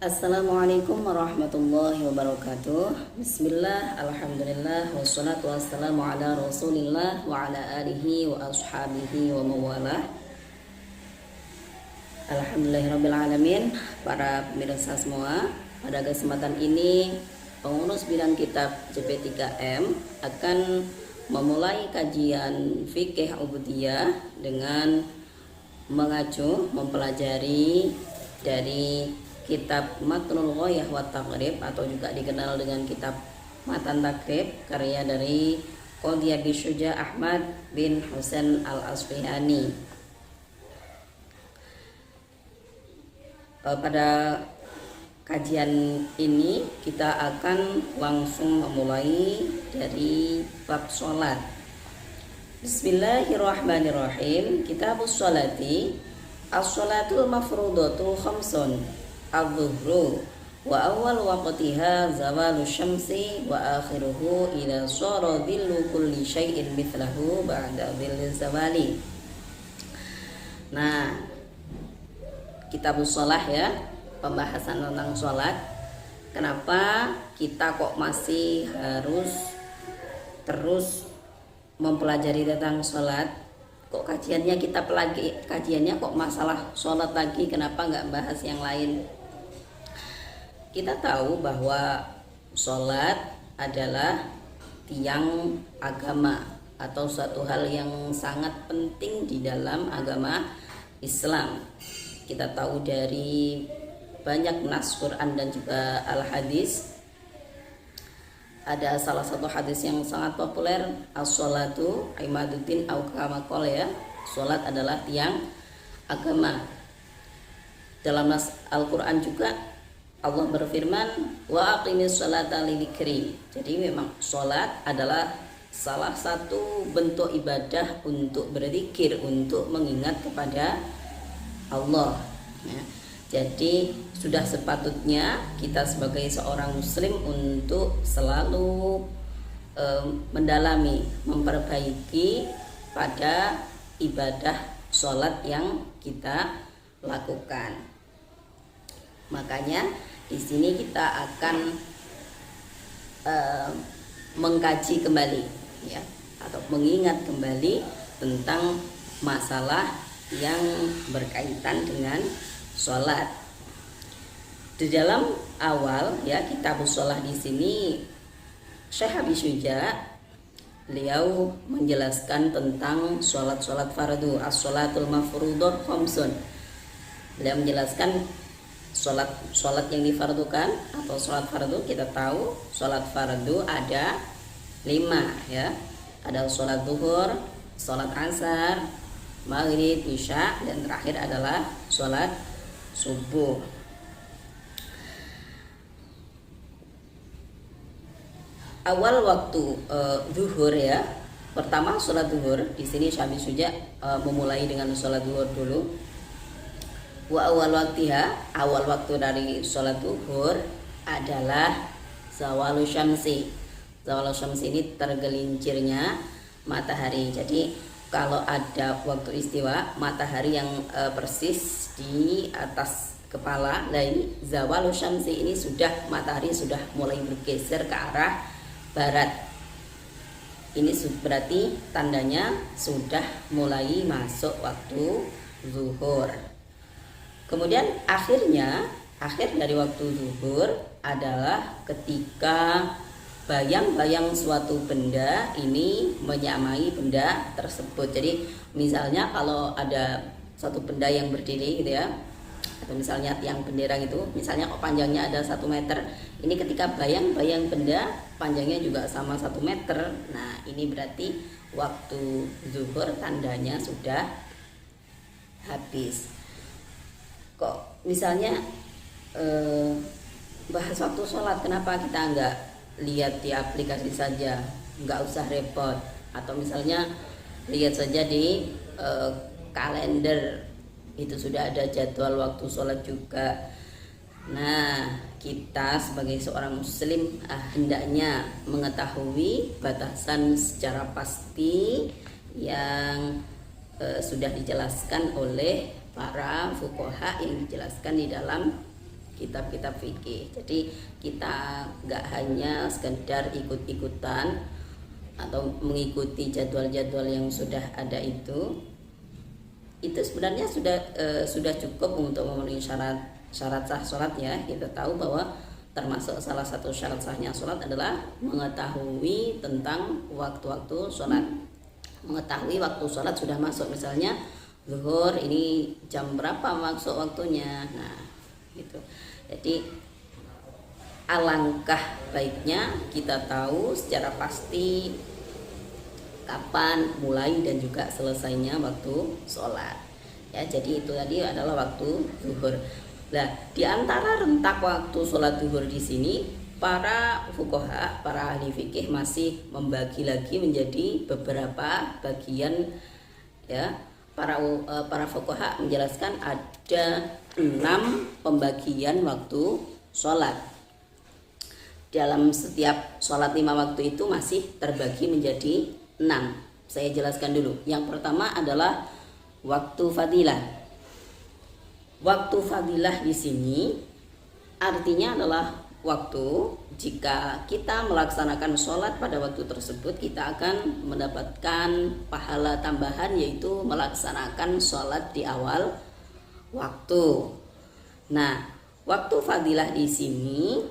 Assalamualaikum warahmatullahi wabarakatuh. Bismillah, alhamdulillah, wassalatu wassalamu ala rasulillah wa ala alihi wa ashabihi wa mawalah. Alhamdulillahirabbil alamin. Para pemirsa semua, pada kesempatan ini pengurus bidang kitab CP3M akan memulai kajian fikih ubudiyah dengan mempelajari dari kitab Matnul Ghayah wa Taqrib atau juga dikenal dengan kitab Matan Takrib karya dari Qadhi Abi Syuja Ahmad bin Husain Al-Asfihani. Pada kajian ini kita akan langsung memulai dari bab sholat. Bismillahirrahmanirrahim. Kitabus sholati. As-sholatul mafrudatu khamsun. Adh-dhuhru wa awal waqtiha zawalu syamsi wa akhiruhu ila shara dhillu kulli syai'in mithlahu ba'da dhilli zawali. Nah, kitabus shalah ya, pembahasan tentang sholat. Kenapa kita kok masih harus terus mempelajari tentang sholat? Kok kajiannya kok masalah sholat lagi? Kenapa nggak bahas yang lain? Kita tahu bahwa sholat adalah tiang agama atau suatu hal yang sangat penting di dalam agama Islam. Kita tahu dari banyak nas Quran dan juga al-hadis. Ada salah satu hadis yang sangat populer, as-sholatu imaduddin au kama qala ya. Salat adalah tiang agama. Dalam nas Al-Qur'an juga Allah berfirman, wa aqimis sholata lidzikri. Jadi memang salat adalah salah satu bentuk ibadah untuk berzikir, untuk mengingat kepada Allah ya. Jadi sudah sepatutnya kita sebagai seorang muslim untuk selalu mendalami, memperbaiki pada ibadah sholat yang kita lakukan. Makanya di sini kita akan mengkaji kembali ya, atau mengingat kembali tentang masalah yang berkaitan dengan sholat. Di dalam awal ya kitabus sholah di sini Syekh Abi Syuja beliau menjelaskan tentang sholat fardu, as-sholatul mafruḍah khamsun. Beliau menjelaskan sholat yang difardukan atau sholat fardu. Kita tahu sholat fardu ada 5 ya. Ada sholat zuhur, sholat asar, maghrib, isya, dan terakhir adalah sholat subuh. Awal waktu zuhur ya. Pertama sholat zuhur. Di sini Syabi Suja memulai dengan sholat zuhur dulu. Wa awal waktiha, awal waktu dari sholat zuhur adalah zawalu syamsi. Zawalu syamsi ini tergelincirnya matahari. Jadi kalau ada waktu istiwa matahari yang persis di atas kepala, nah ini zawalu syamsi, ini sudah matahari sudah mulai bergeser ke arah barat. Ini berarti tandanya sudah mulai masuk waktu zuhur. Kemudian akhir dari waktu zuhur adalah ketika bayang-bayang suatu benda ini menyamai benda tersebut. Jadi misalnya kalau ada suatu benda yang berdiri gitu ya, atau misalnya tiang bendera gitu, misalnya panjangnya ada 1 meter, ini ketika bayang-bayang benda panjangnya juga sama 1 meter, nah ini berarti waktu zuhur tandanya sudah habis. Kok misalnya bahas waktu sholat, kenapa kita enggak lihat di aplikasi saja, nggak usah repot, atau misalnya lihat saja di kalender, itu sudah ada jadwal waktu sholat juga. Nah, kita sebagai seorang muslim hendaknya mengetahui batasan secara pasti yang sudah dijelaskan oleh para fuqaha, yang dijelaskan di dalam kitab-kitab fikih. Jadi kita nggak hanya sekedar ikut-ikutan atau mengikuti jadwal-jadwal yang sudah ada, itu sebenarnya sudah cukup untuk memenuhi syarat sah sholat ya. Kita tahu bahwa termasuk salah satu syarat sahnya sholat adalah mengetahui tentang waktu-waktu sholat, mengetahui waktu sholat sudah masuk, misalnya zuhur ini jam berapa masuk waktunya. Nah gitu. Jadi alangkah baiknya kita tahu secara pasti kapan mulai dan juga selesainya waktu sholat ya. Jadi itu tadi adalah waktu zuhur. Nah, di antara rentak waktu sholat zuhur di sini, para fuqaha, para ahli fikih masih membagi lagi menjadi beberapa bagian ya. Para fuqaha menjelaskan ada 6 pembagian waktu sholat. Dalam setiap sholat 5 waktu itu masih terbagi menjadi 6. Saya jelaskan dulu. Yang pertama adalah waktu fadilah. Waktu fadilah di sini artinya adalah waktu jika kita melaksanakan sholat pada waktu tersebut, kita akan mendapatkan pahala tambahan, yaitu melaksanakan sholat di awal waktu. Nah, waktu fadilah di sini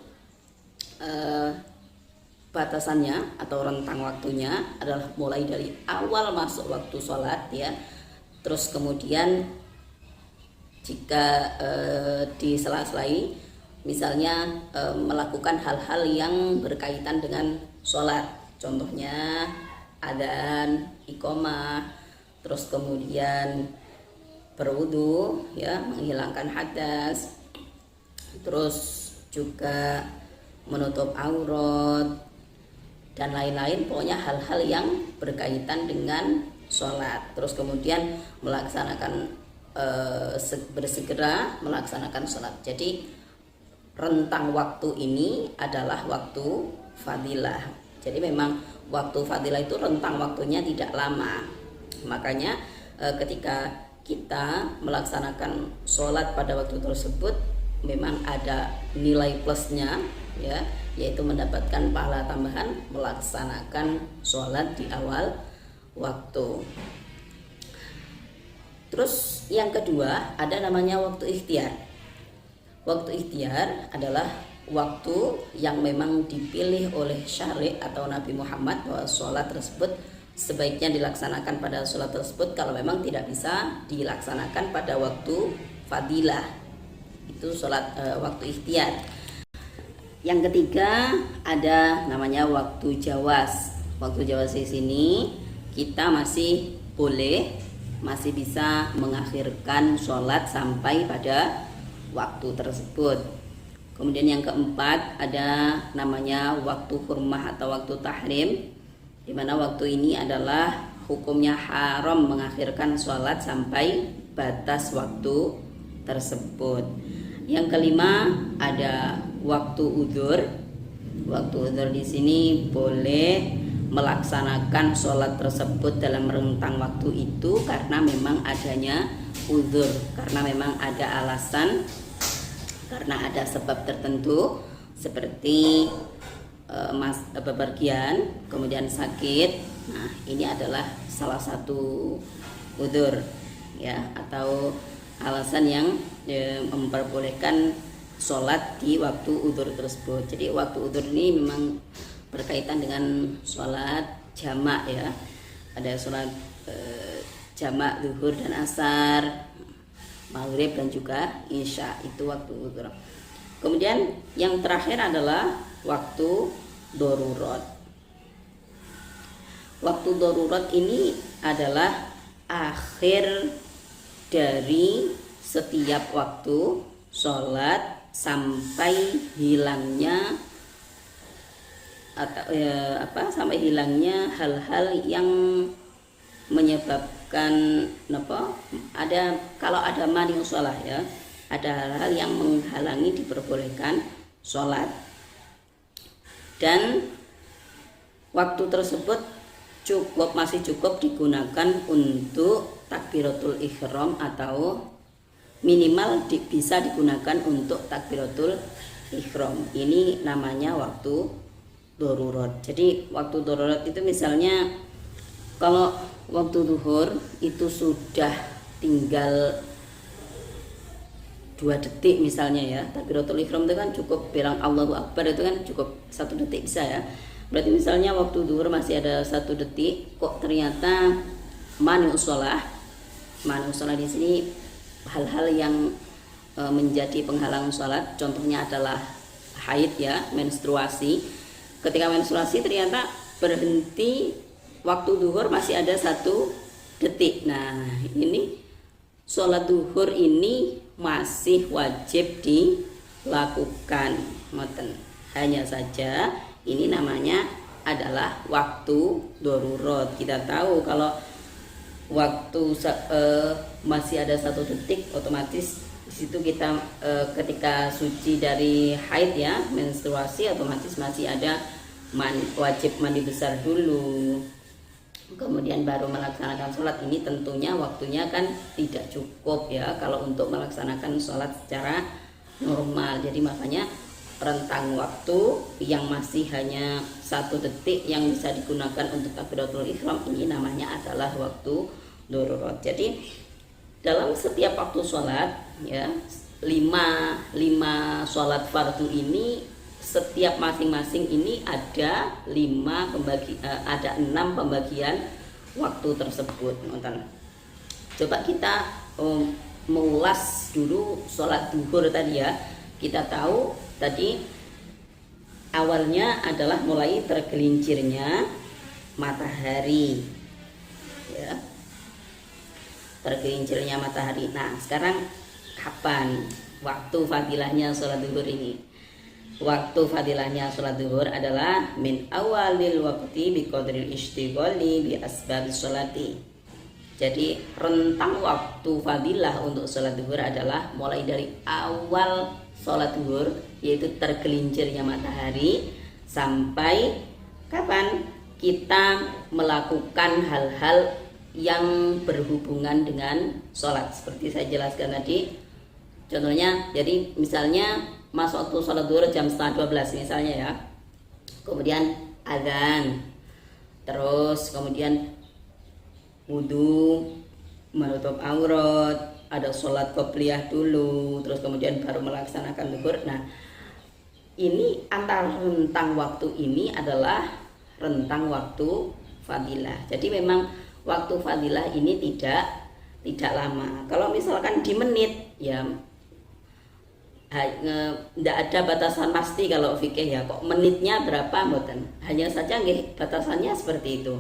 batasannya atau rentang waktunya adalah mulai dari awal masuk waktu sholat ya, terus kemudian jika di sela-selai misalnya melakukan hal-hal yang berkaitan dengan sholat, contohnya adzan, iqomah, terus kemudian berwudu ya, menghilangkan hadas, terus juga menutup aurat dan lain-lain, pokoknya hal-hal yang berkaitan dengan sholat. Terus kemudian melaksanakan bersegera melaksanakan sholat. Jadi rentang waktu ini adalah waktu fadilah. Jadi memang waktu fadilah itu rentang waktunya tidak lama. Makanya ketika kita melaksanakan sholat pada waktu tersebut memang ada nilai plusnya ya, yaitu mendapatkan pahala tambahan melaksanakan sholat di awal waktu. Terus yang kedua ada namanya waktu ikhtiar. Waktu ikhtiar adalah waktu yang memang dipilih oleh syari' atau Nabi Muhammad bahwa sholat tersebut sebaiknya dilaksanakan pada sholat tersebut kalau memang tidak bisa dilaksanakan pada waktu fadilah. Itu sholat waktu ikhtiar. Yang ketiga ada namanya waktu jawaz. Waktu jawaz di sini kita masih boleh, masih bisa mengakhirkan sholat sampai pada waktu tersebut. Kemudian yang keempat ada namanya waktu hurmah atau waktu tahrim, di mana waktu ini adalah hukumnya haram mengakhirkan sholat sampai batas waktu tersebut. Yang kelima ada waktu udzur. Waktu udzur di sini boleh melaksanakan sholat tersebut dalam rentang waktu itu karena memang adanya udzur, karena memang ada alasan, karena ada sebab tertentu seperti bepergian, kemudian sakit. Nah, ini adalah salah satu udzur ya, atau alasan yang memperbolehkan sholat di waktu udzur tersebut. Jadi waktu udzur ini memang berkaitan dengan sholat jamak ya, ada sholat jamak zuhur dan asar, maghrib dan juga isya, itu waktu udzur. Kemudian yang terakhir adalah waktu darurat. Waktu darurat ini adalah akhir dari setiap waktu sholat sampai hilangnya atau sampai hilangnya hal-hal yang menyebabkan kalau ada mani sholat ya, ada hal-hal yang menghalangi diperbolehkan sholat, dan waktu tersebut masih cukup digunakan untuk takbiratul ihram atau minimal bisa digunakan untuk takbiratul ihram. Ini namanya waktu darurat. Jadi waktu darurat itu misalnya kalau waktu zuhur itu sudah tinggal 2 detik misalnya ya, takbiratul ihram itu kan cukup bilang Allahu Akbar itu kan cukup 1 detik bisa ya. Berarti misalnya waktu zuhur masih ada 1 detik, kok ternyata manu sholah di sini hal-hal yang menjadi penghalang sholat, contohnya adalah haid ya, menstruasi. Ketika menstruasi ternyata berhenti waktu zuhur masih ada 1 detik. Nah ini sholat zuhur ini masih wajib dilakukan, hanya saja ini namanya adalah waktu darurat. Kita tahu kalau waktu masih ada 1 detik, otomatis di situ kita ketika suci dari haid ya, menstruasi, otomatis masih ada wajib mandi besar dulu, kemudian baru melaksanakan sholat. Ini tentunya waktunya kan tidak cukup ya kalau untuk melaksanakan sholat secara normal. Jadi makanya rentang waktu yang masih hanya 1 detik yang bisa digunakan untuk takbiratul ihram ini namanya adalah waktu darurat. Jadi dalam setiap waktu sholat ya, 5 sholat fardu ini setiap masing-masing ini ada 6 pembagian waktu tersebut. Coba kita mengulas dulu sholat zuhur tadi ya. Kita tahu tadi awalnya adalah mulai tergelincirnya matahari ya, tergelincirnya matahari. Nah sekarang kapan waktu fadilahnya sholat zuhur ini? Waktu fadilahnya sholat zuhur adalah min awalil waqti bi qadril istighali bi asbabis sholati. Jadi rentang waktu fadilah untuk sholat zuhur adalah mulai dari awal sholat zuhur, yaitu tergelincirnya matahari, sampai kapan kita melakukan hal-hal yang berhubungan dengan sholat. Seperti saya jelaskan tadi, contohnya jadi misalnya masuk waktu sholat zuhur jam 11:30 misalnya ya, kemudian azan, terus kemudian wudhu, menutup aurat, ada sholat qobliyah dulu, terus kemudian baru melaksanakan zuhur. Nah ini antara rentang waktu ini adalah rentang waktu fadilah. Jadi memang waktu fadilah ini tidak lama. Kalau misalkan di menit ya tidak ada batasan pasti kalau fikih ya, kok menitnya berapa mboten. Hanya saja batasannya seperti itu.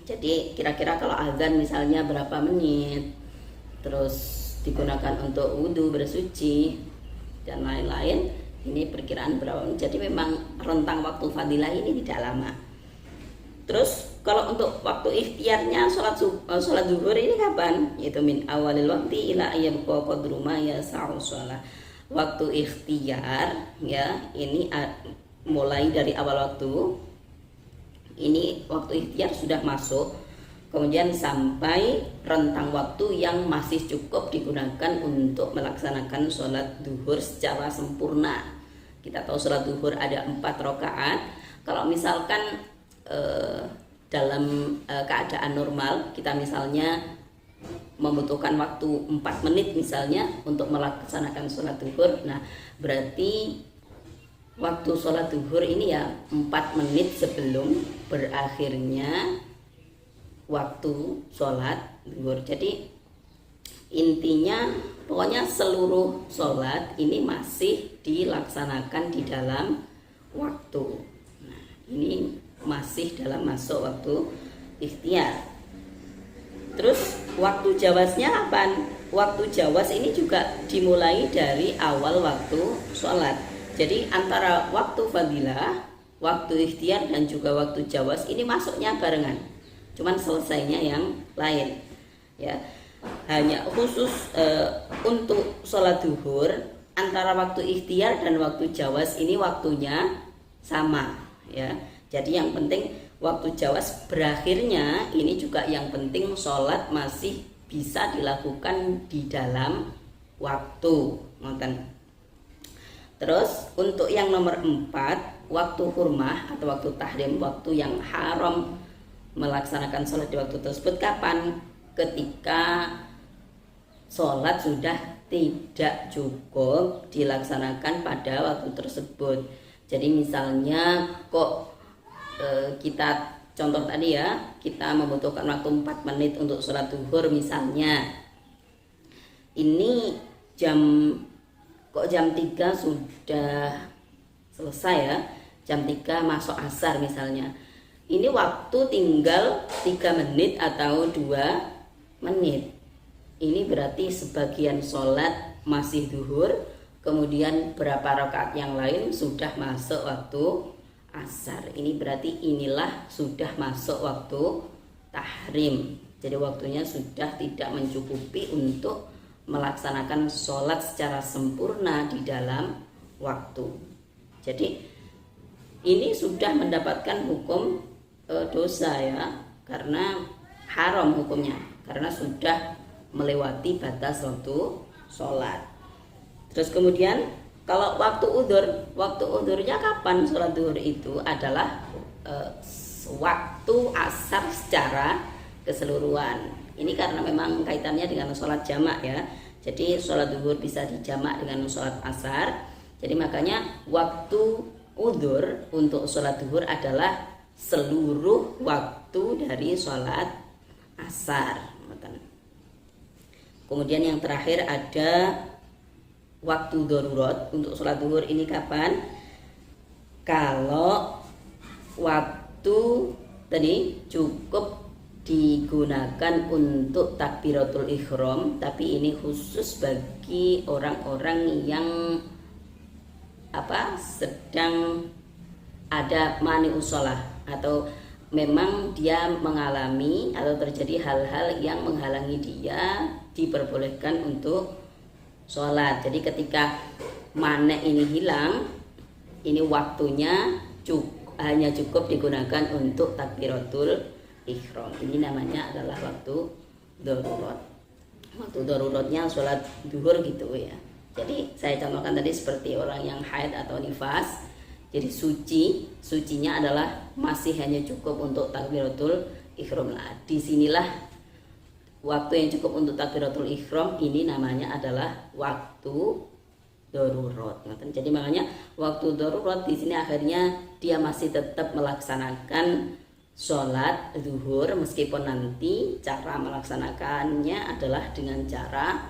Jadi kira-kira kalau azan misalnya berapa menit, terus digunakan untuk wudhu, bersuci dan lain-lain, ini perkiraan berapa menit. Jadi memang rentang waktu fadilah ini tidak lama. Terus kalau untuk waktu ikhtiarnya sholat zuhur ini kapan? Yaitu min awalil waqti ila ayyabqa qadru ma yasa'u sholat. Waktu ikhtiar ya, ini mulai dari awal waktu ini, waktu ikhtiar sudah masuk, kemudian sampai rentang waktu yang masih cukup digunakan untuk melaksanakan sholat zuhur secara sempurna. Kita tahu sholat zuhur ada 4 rakaat. Kalau misalkan dalam keadaan normal kita misalnya membutuhkan waktu 4 menit misalnya untuk melaksanakan sholat zuhur, nah berarti waktu sholat zuhur ini ya 4 menit sebelum berakhirnya waktu sholat zuhur. Jadi intinya pokoknya seluruh sholat ini masih dilaksanakan di dalam waktu. Nah, ini masih dalam masuk waktu ikhtiar. Terus waktu jawaznya kapan? Waktu jawaz ini juga dimulai dari awal waktu sholat. Jadi antara waktu fadilah, waktu ikhtiar dan juga waktu jawaz ini masuknya barengan. Cuman selesainya yang lain. Ya. Hanya khusus untuk sholat zuhur antara waktu ikhtiar dan waktu jawaz ini waktunya sama ya. Jadi yang penting waktu jawaz berakhirnya ini juga yang penting sholat masih bisa dilakukan di dalam waktu. Terus untuk yang nomor 4, waktu hurmah atau waktu tahrim, waktu yang haram melaksanakan sholat di waktu tersebut kapan? Ketika sholat sudah tidak cukup dilaksanakan pada waktu tersebut. Jadi misalnya kita contoh tadi ya, kita membutuhkan waktu 4 menit untuk sholat duhur misalnya. Ini jam 3 sudah selesai ya, jam 3 masuk asar misalnya. Ini waktu tinggal 3 menit atau 2 menit. Ini berarti sebagian sholat masih duhur, kemudian berapa rakaat yang lain sudah masuk waktu asar. Ini berarti inilah sudah masuk waktu tahrim. Jadi waktunya sudah tidak mencukupi untuk melaksanakan sholat secara sempurna di dalam waktu. Jadi ini sudah mendapatkan hukum dosa ya, karena haram hukumnya, karena sudah melewati batas waktu sholat. Terus kemudian kalau waktu udurnya kapan? Sholat duhur itu adalah waktu asar secara keseluruhan. Ini karena memang kaitannya dengan sholat jamak ya. Jadi sholat duhur bisa dijamak dengan sholat asar. Jadi makanya waktu udur untuk sholat duhur adalah seluruh waktu dari sholat asar. Kemudian yang terakhir ada waktu darurat untuk sholat duhur. Ini kapan? Kalau waktu tadi cukup digunakan untuk takbiratul ihram, tapi ini khusus bagi orang-orang yang sedang ada mani'us shalah, atau memang dia mengalami atau terjadi hal-hal yang menghalangi dia diperbolehkan untuk sholat. Jadi ketika mane ini hilang, ini waktunya hanya cukup digunakan untuk takbiratul ihram. Ini namanya adalah waktu darurat. Waktu daruratnya sholat duhur gitu ya. Jadi saya contohkan tadi seperti orang yang haid atau nifas. Jadi sucinya adalah masih hanya cukup untuk takbiratul ihram. Nah, disinilah waktu yang cukup untuk takbiratul ihram, ini namanya adalah waktu darurat. Jadi makanya waktu darurat di sini akhirnya dia masih tetap melaksanakan sholat zuhur, meskipun nanti cara melaksanakannya adalah dengan cara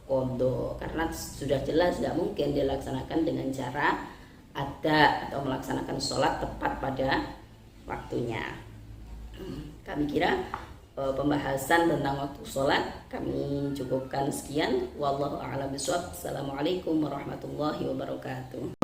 qadha, karena sudah jelas tidak mungkin dilaksanakan dengan cara ada atau melaksanakan sholat tepat pada waktunya. Kami kira pembahasan tentang waktu sholat kami cukupkan sekian. Wallahu a'lam bishawab. Assalamualaikum warahmatullahi wabarakatuh.